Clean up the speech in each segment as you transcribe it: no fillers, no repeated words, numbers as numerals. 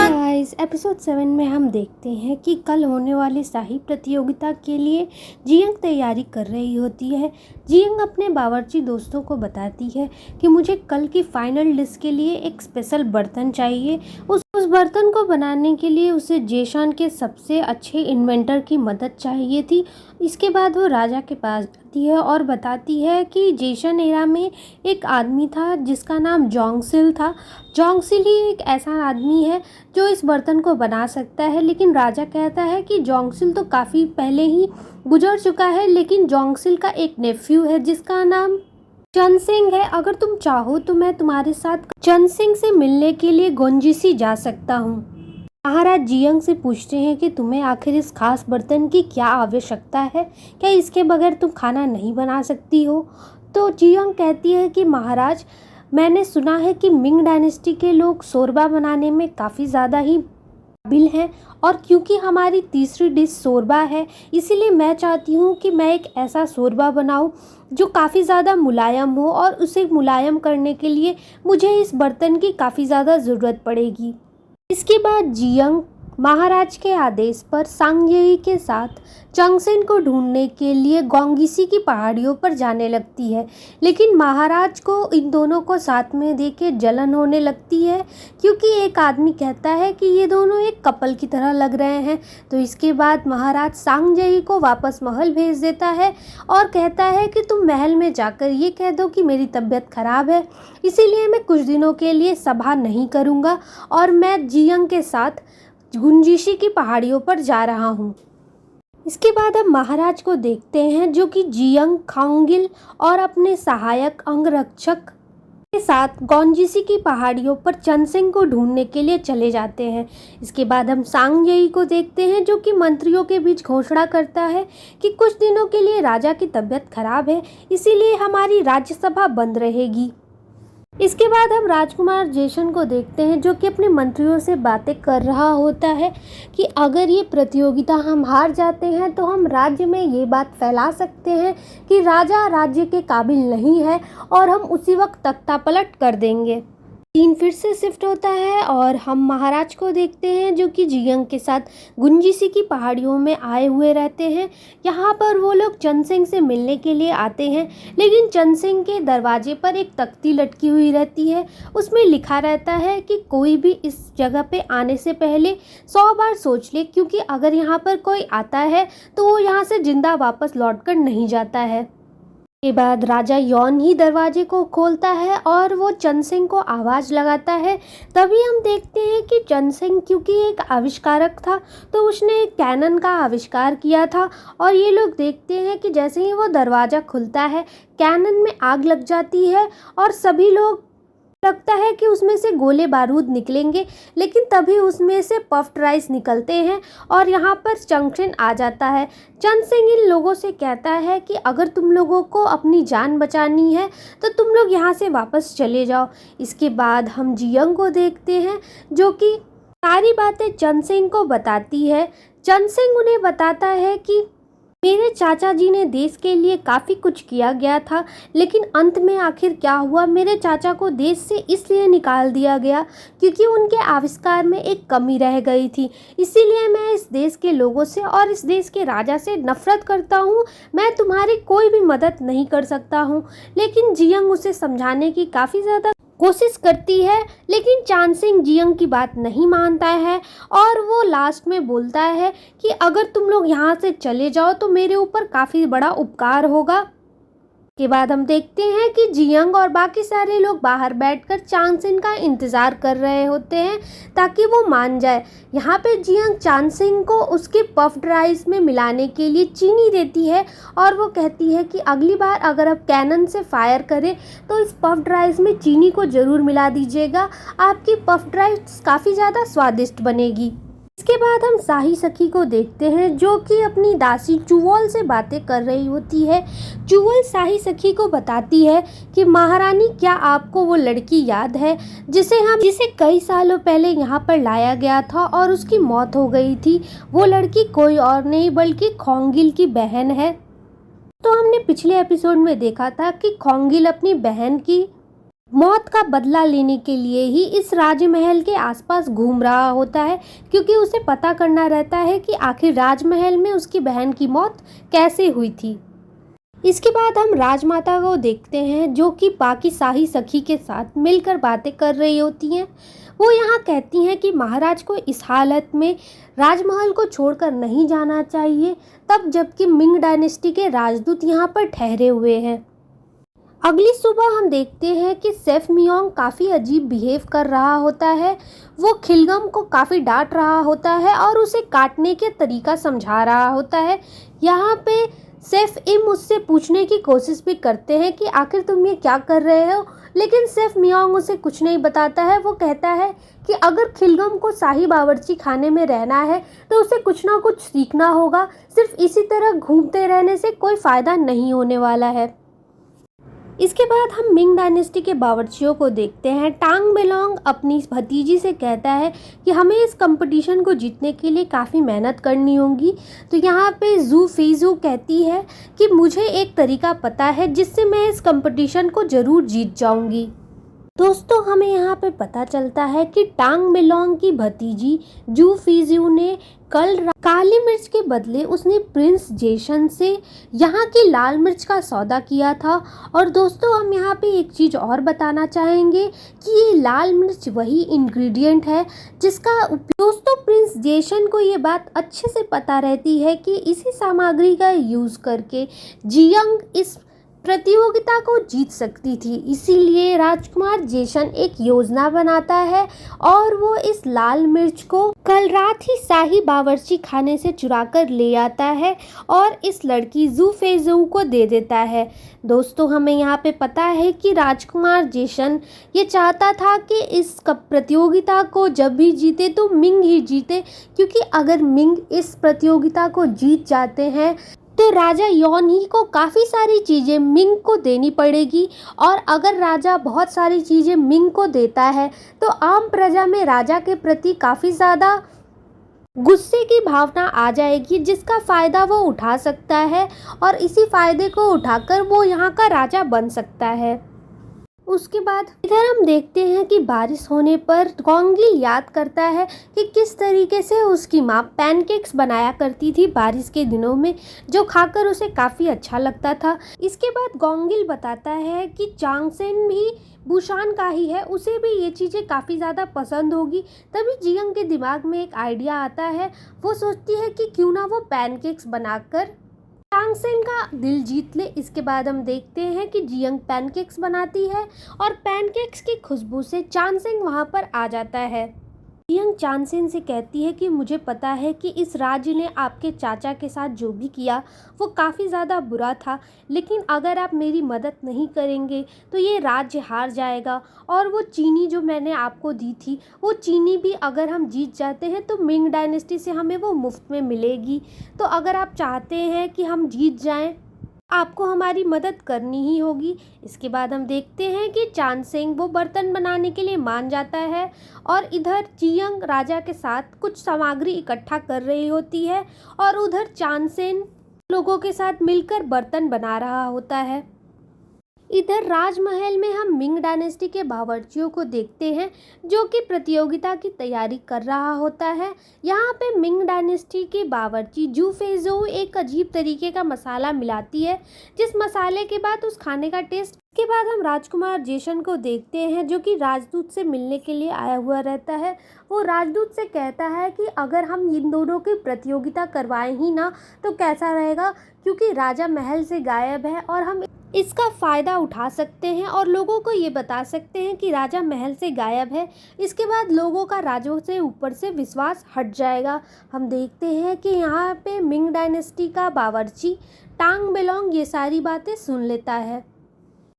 Guys episode 7 में हम देखते हैं कि कल होने वाली शाही प्रतियोगिता के लिए जियंग तैयारी कर रही होती है। जियंग अपने बावर्ची दोस्तों को बताती है कि मुझे कल की फाइनल डिश के लिए एक स्पेशल बर्तन चाहिए। उस बर्तन को बनाने के लिए उसे जेशान के सबसे अच्छे इन्वेंटर की मदद चाहिए थी। इसके बाद वो राजा के पास जाती है और बताती है कि जेशन एरा में एक आदमी था जिसका नाम जोंगसिल था। जोंगसिल ही एक ऐसा आदमी है जो इस बर्तन को बना सकता है, लेकिन राजा कहता है कि जोंगसिल तो काफ़ी पहले ही गुजर चुका है, लेकिन जोंगसिल का एक नेफ्यू है जिसका नाम चनसिंग है। अगर तुम चाहो तो मैं तुम्हारे साथ चनसिंग से मिलने के लिए गोंजिसी जा सकता हूँ। महाराज जियंग से पूछते हैं कि तुम्हें आखिर इस खास बर्तन की क्या आवश्यकता है, क्या इसके बगैर तुम खाना नहीं बना सकती हो। तो जियंग कहती है कि महाराज, मैंने सुना है कि मिंग डायनेस्टी के लोग शोरबा बनाने में काफ़ी ज़्यादा ही काबिल हैं, और क्योंकि हमारी तीसरी डिश शोरबा है, इसीलिए मैं चाहती हूँ कि मैं एक ऐसा शोरबा बनाऊँ जो काफ़ी ज़्यादा मुलायम हो, और उसे मुलायम करने के लिए मुझे इस बर्तन की काफ़ी ज़्यादा ज़रूरत पड़ेगी। इसके बाद जियंग महाराज के आदेश पर सांगयी के साथ चंगसेन को ढूंढने के लिए गोंगिसी की पहाड़ियों पर जाने लगती है, लेकिन महाराज को इन दोनों को साथ में देखे जलन होने लगती है, क्योंकि एक आदमी कहता है कि ये दोनों एक कपल की तरह लग रहे हैं। तो इसके बाद महाराज सांगयी को वापस महल भेज देता है और कहता है कि तुम महल में जाकर ये कह दो कि मेरी तबीयत खराब है, इसीलिए मैं कुछ दिनों के लिए सभा नहीं करूँगा और मैं जियंग के साथ गुंजिशी की पहाड़ियों पर जा रहा हूँ। इसके बाद हम महाराज को देखते हैं जो कि जियंग, खांगिल और अपने सहायक अंगरक्षक के साथ गोंजिशी की पहाड़ियों पर चनसिंग को ढूंढने के लिए चले जाते हैं। इसके बाद हम सांगयी को देखते हैं जो कि मंत्रियों के बीच घोषणा करता है कि कुछ दिनों के लिए राजा की तबीयत खराब है, इसीलिए हमारी राज्यसभा बंद रहेगी। इसके बाद हम राजकुमार जेशन को देखते हैं जो कि अपने मंत्रियों से बातें कर रहा होता है कि अगर ये प्रतियोगिता हम हार जाते हैं तो हम राज्य में ये बात फैला सकते हैं कि राजा राज्य के काबिल नहीं है, और हम उसी वक्त तख्ता पलट कर देंगे। सीन फिर से शिफ्ट होता है और हम महाराज को देखते हैं जो कि जियंग के साथ गुंजिशी की पहाड़ियों में आए हुए रहते हैं। यहाँ पर वो लोग चनसिंग से मिलने के लिए आते हैं, लेकिन चनसिंग के दरवाजे पर एक तख्ती लटकी हुई रहती है। उसमें लिखा रहता है कि कोई भी इस जगह पे आने से पहले 100 बार सोच ले, क्योंकि अगर यहाँ पर कोई आता है तो वो यहाँ से जिंदा वापस लौट कर नहीं जाता है। के बाद राजा यौन ही दरवाजे को खोलता है और वो चनसिंग को आवाज़ लगाता है। तभी हम देखते हैं कि चनसिंग क्योंकि एक आविष्कारक था तो उसने एक कैनन का आविष्कार किया था, और ये लोग देखते हैं कि जैसे ही वो दरवाज़ा खुलता है कैनन में आग लग जाती है और सभी लोग लगता है कि उसमें से गोले बारूद निकलेंगे, लेकिन तभी उसमें से पफ्ड राइस निकलते हैं और यहाँ पर चंगसेन आ जाता है। चनसिंग इन लोगों से कहता है कि अगर तुम लोगों को अपनी जान बचानी है तो तुम लोग यहाँ से वापस चले जाओ। इसके बाद हम जियंग को देखते हैं जो कि सारी बातें चनसिंग को बताती है। चनसिंग उन्हें बताता है कि मेरे चाचा जी ने देश के लिए काफ़ी कुछ किया गया था, लेकिन अंत में आखिर क्या हुआ, मेरे चाचा को देश से इसलिए निकाल दिया गया क्योंकि उनके आविष्कार में एक कमी रह गई थी। इसीलिए मैं इस देश के लोगों से और इस देश के राजा से नफरत करता हूँ। मैं तुम्हारी कोई भी मदद नहीं कर सकता हूँ। लेकिन जियंग उसे समझाने की काफ़ी ज़्यादा कोशिश करती है, लेकिन चनसिंग जियंग की बात नहीं मानता है और वो लास्ट में बोलता है कि अगर तुम लोग यहाँ से चले जाओ तो मेरे ऊपर काफ़ी बड़ा उपकार होगा। के बाद हम देखते हैं कि जियंग और बाकी सारे लोग बाहर बैठकर चनसिंग का इंतज़ार कर रहे होते हैं ताकि वो मान जाए। यहाँ पे जियंग चनसिंग को उसके पफ्ड राइस में मिलाने के लिए चीनी देती है और वो कहती है कि अगली बार अगर आप कैनन से फायर करें तो इस पफ्ड राइस में चीनी को ज़रूर मिला दीजिएगा, आपकी पफ्ड राइस काफ़ी ज़्यादा स्वादिष्ट बनेगी। इसके बाद हम शाही सखी को देखते हैं जो कि अपनी दासी चुवोल से बातें कर रही होती है। चुवोल शाही सखी को बताती है कि महारानी, क्या आपको वो लड़की याद है जिसे कई सालों पहले यहाँ पर लाया गया था और उसकी मौत हो गई थी। वो लड़की कोई और नहीं बल्कि खोंगिल की बहन है। तो हमने पिछले एपिसोड में देखा था कि खोंगिल अपनी बहन की मौत का बदला लेने के लिए ही इस राजमहल के आसपास घूम रहा होता है, क्योंकि उसे पता करना रहता है कि आखिर राजमहल में उसकी बहन की मौत कैसे हुई थी। इसके बाद हम राजमाता को देखते हैं जो कि बाकी शाही सखी के साथ मिलकर बातें कर रही होती हैं। वो यहाँ कहती हैं कि महाराज को इस हालत में राजमहल को छोड़कर नहीं जाना चाहिए, तब जबकि मिंग डायनेस्टी के राजदूत यहाँ पर ठहरे हुए हैं। अगली सुबह हम देखते हैं कि सेफ मियोंग काफ़ी अजीब बिहेव कर रहा होता है। वो खिलगम को काफ़ी डांट रहा होता है और उसे काटने के तरीका समझा रहा होता है। यहाँ पे सेफ इम उससे पूछने की कोशिश भी करते हैं कि आखिर तुम ये क्या कर रहे हो, लेकिन सेफ मियोंग उसे कुछ नहीं बताता है। वो कहता है कि अगर खिलगम को शाही बावर्ची खाने में रहना है तो उसे कुछ ना कुछ सीखना होगा, सिर्फ इसी तरह घूमते रहने से कोई फ़ायदा नहीं होने वाला है। इसके बाद हम मिंग डायनेस्टी के बावर्चियों को देखते हैं। टांग बेलोंग अपनी भतीजी से कहता है कि हमें इस कंपटीशन को जीतने के लिए काफ़ी मेहनत करनी होगी। तो यहाँ पे जू फीजू कहती है कि मुझे एक तरीका पता है जिससे मैं इस कंपटीशन को ज़रूर जीत जाऊँगी। दोस्तों, हमें यहाँ पे पता चलता है कि टांग बेलोंग की भतीजी जू फीजू ने कल काली मिर्च के बदले उसने प्रिंस जेशन से यहाँ की लाल मिर्च का सौदा किया था। और दोस्तों, हम यहाँ पे एक चीज़ और बताना चाहेंगे कि ये लाल मिर्च वही इंग्रेडिएंट है जिसका दोस्तों प्रिंस जेशन को ये बात अच्छे से पता रहती है कि इसी सामग्री का यूज़ करके जियंग इस प्रतियोगिता को जीत सकती थी। इसीलिए राजकुमार जेशन एक योजना बनाता है और वो इस लाल मिर्च को कल रात ही शाही बावर्ची खाने से चुरा कर ले आता है और इस लड़की जू फेजू को दे देता है। दोस्तों, हमें यहाँ पे पता है कि राजकुमार जेशन ये चाहता था कि इस प्रतियोगिता को जब भी जीते तो मिंग ही जीते, क्योंकि अगर मिंग इस प्रतियोगिता को जीत जाते हैं तो राजा योनही को काफ़ी सारी चीज़ें मिंग को देनी पड़ेगी। और अगर राजा बहुत सारी चीज़ें मिंग को देता है तो आम प्रजा में राजा के प्रति काफ़ी ज़्यादा गुस्से की भावना आ जाएगी, जिसका फ़ायदा वो उठा सकता है और इसी फ़ायदे को उठाकर वो यहाँ का राजा बन सकता है। उसके बाद इधर हम देखते हैं कि बारिश होने पर गोंगिल याद करता है कि किस तरीके से उसकी माँ पैनकेक्स बनाया करती थी बारिश के दिनों में, जो खाकर उसे काफ़ी अच्छा लगता था। इसके बाद गोंगिल बताता है कि चांगसेन भी बुशान का ही है, उसे भी ये चीज़ें काफ़ी ज़्यादा पसंद होगी। तभी जियंग के दिमाग में एक आइडिया आता है। वो सोचती है कि क्यों ना वो पैनकेक्स बनाकर चांगसेन का दिल जीत ले। इसके बाद हम देखते हैं कि जियंग पैनकेक्स बनाती है और पैनकेक्स की खुशबू से चांगसेन वहां पर आ जाता है। जियंग चांगसेन से कहती है कि मुझे पता है कि इस राज्य ने आपके चाचा के साथ जो भी किया वो काफ़ी ज़्यादा बुरा था, लेकिन अगर आप मेरी मदद नहीं करेंगे तो ये राज्य हार जाएगा। और वो चीनी जो मैंने आपको दी थी वो चीनी भी अगर हम जीत जाते हैं तो मिंग डायनेस्टी से हमें वो मुफ्त में मिलेगी। तो अगर आप चाहते हैं कि हम जीत जाएं, आपको हमारी मदद करनी ही होगी। इसके बाद हम देखते हैं कि चांगसेन वो बर्तन बनाने के लिए मान जाता है और इधर जियंग राजा के साथ कुछ सामग्री इकट्ठा कर रही होती है और उधर चांगसेन लोगों के साथ मिलकर बर्तन बना रहा होता है। इधर राजमहल में हम मिंग डायनेस्टी के बावर्चियों को देखते हैं जो कि प्रतियोगिता की तैयारी कर रहा होता है। यहाँ पे मिंग डायनेस्टी की बावर्ची जू फेजो एक अजीब तरीके का मसाला मिलाती है, जिस मसाले के बाद उस खाने का टेस्ट। के बाद हम राजकुमार जेशन को देखते हैं जो कि राजदूत से मिलने के लिए आया हुआ रहता है। वो राजदूत से कहता है कि अगर हम इन दोनों की प्रतियोगिता करवाएं ही ना तो कैसा रहेगा, क्योंकि राजा महल से गायब है और हम इसका फ़ायदा उठा सकते हैं और लोगों को ये बता सकते हैं कि राजा महल से गायब है। इसके बाद लोगों का राजों से ऊपर से विश्वास हट जाएगा। हम देखते हैं कि यहाँ पे मिंग डायनेस्टी का बावर्ची टांग बेलोंग ये सारी बातें सुन लेता है।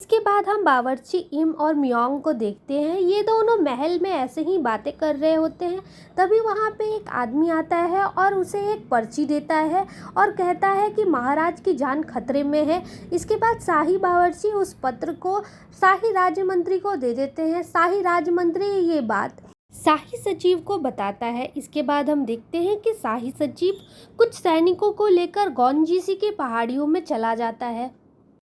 इसके बाद हम बावर्ची इम और मियोंग को देखते हैं। ये दोनों महल में ऐसे ही बातें कर रहे होते हैं। तभी वहाँ पे एक आदमी आता है और उसे एक पर्ची देता है और कहता है कि महाराज की जान खतरे में है। इसके बाद शाही बावर्ची उस पत्र को शाही राज्य मंत्री को दे देते हैं। शाही राज्य मंत्री ये बात शाही सचिव को बताता है। इसके बाद हम देखते हैं कि शाही सचिव कुछ सैनिकों को लेकर गौनजीसी के पहाड़ियों में चला जाता है।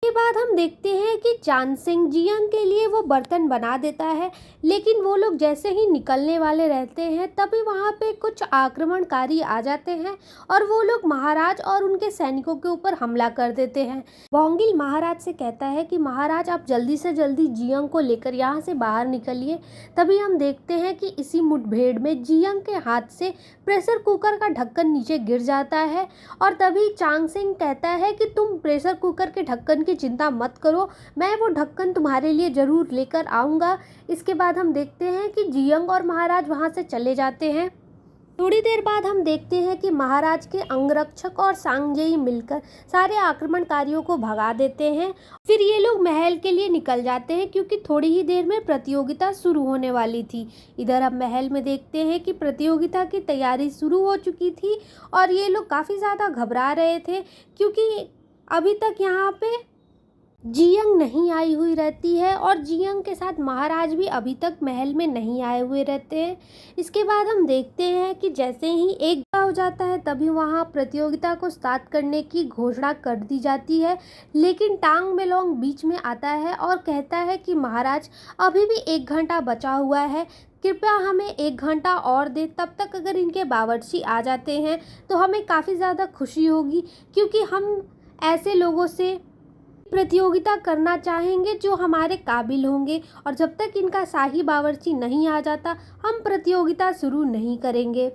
के बाद हम देखते हैं कि चांद सिंह जियंग के लिए वो बर्तन बना देता है, लेकिन वो लोग जैसे ही निकलने वाले रहते हैं तभी वहाँ पे कुछ आक्रमणकारी आ जाते हैं और वो लोग महाराज और उनके सैनिकों के ऊपर हमला कर देते हैं। बोंगिल महाराज से कहता है कि महाराज आप जल्दी से जल्दी जियंग को लेकर यहाँ से बाहर निकलिए। तभी हम देखते हैं कि इसी मुठभेड़ में जियंग के हाथ से प्रेशर कुकर का ढक्कन नीचे गिर जाता है और तभी चांद सिंह कहता है कि तुम प्रेशर कुकर के ढक्कन की चिंता मत करो, मैं वो ढक्कन तुम्हारे लिए ज़रूर लेकर आऊँगा। इसके बाद हम देखते हैं कि जियंग और महाराज वहाँ से चले जाते हैं। थोड़ी देर बाद हम देखते हैं कि महाराज के अंगरक्षक और सांगजेई मिलकर सारे आक्रमणकारियों को भगा देते हैं। फिर ये लोग महल के लिए निकल जाते हैं क्योंकि थोड़ी ही देर में प्रतियोगिता शुरू होने वाली थी। इधर हम महल में देखते हैं कि प्रतियोगिता की तैयारी शुरू हो चुकी थी और ये लोग काफ़ी ज़्यादा घबरा रहे थे क्योंकि अभी तक यहाँ पे जियंग नहीं आई हुई रहती है और जियंग के साथ महाराज भी अभी तक महल में नहीं आए हुए रहते हैं। इसके बाद हम देखते हैं कि जैसे ही एक हो जाता है तभी वहाँ प्रतियोगिता को स्टार्ट करने की घोषणा कर दी जाती है, लेकिन टांग मेलोंग बीच में आता है और कहता है कि महाराज अभी भी 1 घंटा बचा हुआ है, कृपया हमें 1 घंटा और दे। तब तक अगर इनके बावर्ची आ जाते हैं तो हमें काफ़ी ज़्यादा खुशी होगी क्योंकि हम ऐसे लोगों से प्रतियोगिता करना चाहेंगे जो हमारे काबिल होंगे और जब तक इनका शाही बावर्ची नहीं आ जाता हम प्रतियोगिता शुरू नहीं करेंगे।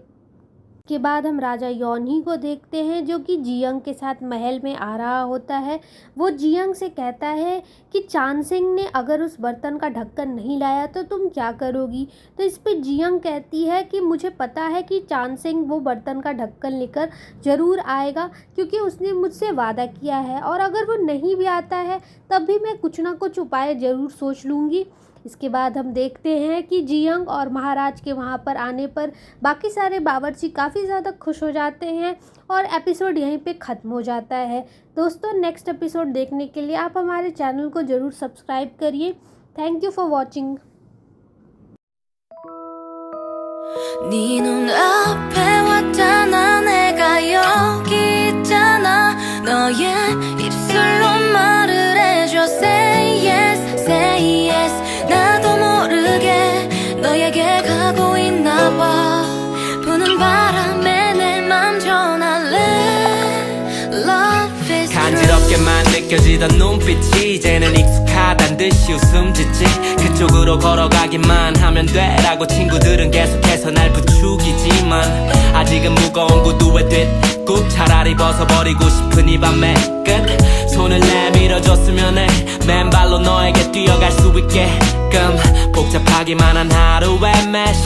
के बाद हम राजा योनही को देखते हैं जो कि जियंग के साथ महल में आ रहा होता है। वो जियंग से कहता है कि चांद सिंह ने अगर उस बर्तन का ढक्कन नहीं लाया तो तुम क्या करोगी। तो इस पे जियंग कहती है कि मुझे पता है कि चांद सिंह वो बर्तन का ढक्कन लेकर ज़रूर आएगा क्योंकि उसने मुझसे वादा किया है और अगर वो नहीं भी आता है तब भी मैं कुछ ना कुछ उपाय ज़रूर सोच लूँगी। इसके बाद हम देखते हैं कि जियंग और महाराज के वहाँ पर आने पर बाकी सारे बावर्ची काफ़ी ज़्यादा खुश हो जाते हैं और एपिसोड यहीं पे ख़त्म हो जाता है। दोस्तों नेक्स्ट एपिसोड देखने के लिए आप हमारे चैनल को ज़रूर सब्सक्राइब करिए। Thank you for watching. 네 눈앞에 왔잖아 내가 여기 있잖아 너의 입술로 말을 해줘 Say yes, say yes 나도 모르게 너에게 가고 있나 봐 부는 바람에 내 맘 전할래 Love is true 간지럽게만 느껴지던 눈빛이 이제는 익숙하단 듯이 웃음 짓지 그쪽으로 걸어가기만 하면 돼라고 친구들은 계속해서 날 부추기지만 아직은 무거운 구두에 뒷굽 차라리 벗어버리고 싶은 이 밤의 끝 손을 내밀어줬으면 해 맨발로 너에게 뛰어갈 수 있게끔 복잡하기만 한 하루의 매시